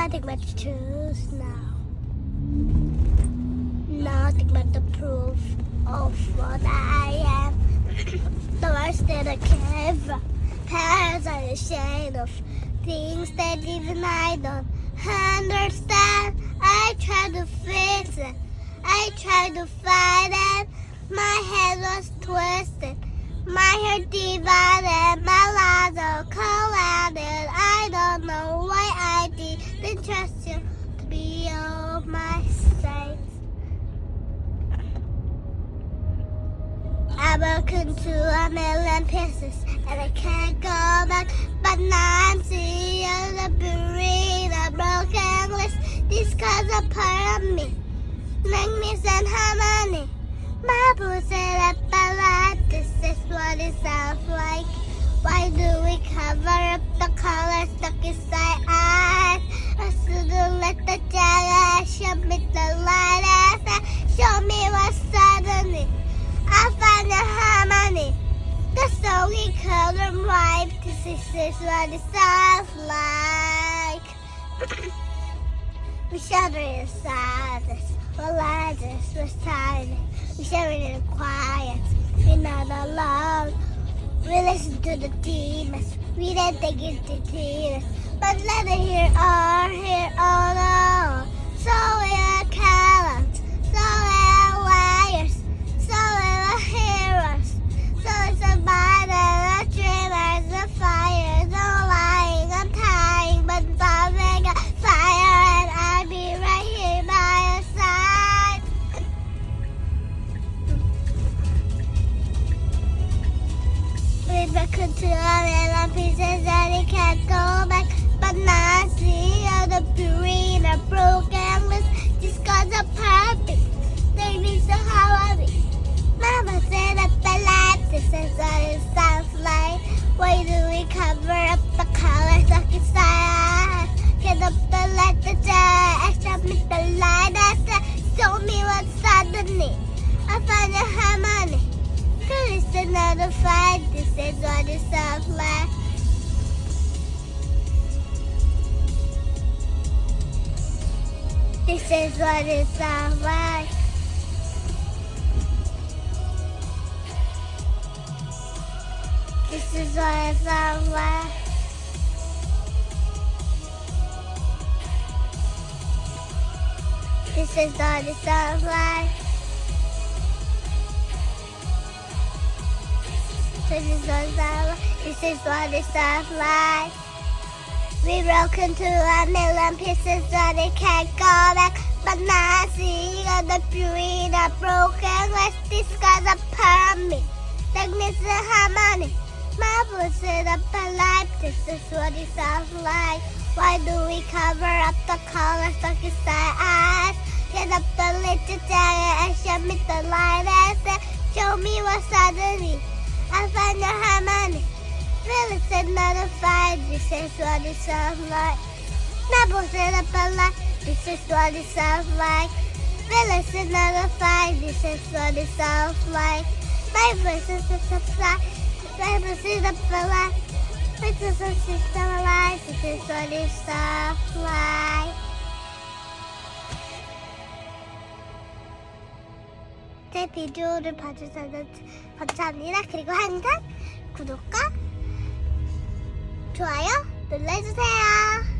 Nothing but the truth now. Nothing but the proof of what I am. The worst that I can ever. Parents are ashamed of things that even I don't understand. I try to fix it. I try to fight it. My head was twisted. My hair divided. My lies are collided. I don't know why I didn't trust you to be all my safe. I broke into a million pieces and I can't go back. But now I'm seeing the buried, a broken list. This cause a part of me. Make me send harmony. My boo said up a lot. This is what it sounds like. Why do we cover up the colors stuck inside eyes? I should've let the jealous show me the light as show me what suddenly I find the harmony. The song in color right. This is what it sounds like. We shudder in silence. While others were silent. We share it in quiet. We're not alone. We listen to the demons. We didn't take it to tears. But let it hear all alone. So we are cowards. So we are liars. So we are heroes. So it's a mind and a dreamers, the fires, no lying, I'm tying, but something got fire and I'll be right here by your side. We broke into a million pieces and it can't go back, but now I see all the beauty in a broken list. This cause a perfect, they need so how I be. Mama said up a lot, this is what it sounds like. Why do we cover up the colors stuck inside? Get up the light, the jar, show me the light, show me what suddenly I find a harmony. This is another fight, this is what it sounds like. This is what it sounds like. This is what it sounds like. This is what it sounds like. This is what it sounds like. This is what it sounds like. We broke into a million pieces and it can't go back. But now I see all the beauty that broken list. This cause a permit. Darkness and harmony. My boots sit up alive. This is what it sounds like. Why do we cover up the colors stuck inside eyes? Get up the little jacket and show me the light and show me what suddenly I find the harmony. Feel it's another fight. This is what it sounds like. My boots sit up alive. This is what it sounds like. Feel it's another fight. This is what it sounds like. My voice is a fly. My boots sit up alive. This is what it sounds like. This is what it sounds like. 제 비디오를 봐주셔서 감사합니다. 그리고 항상 구독과 좋아요 눌러주세요.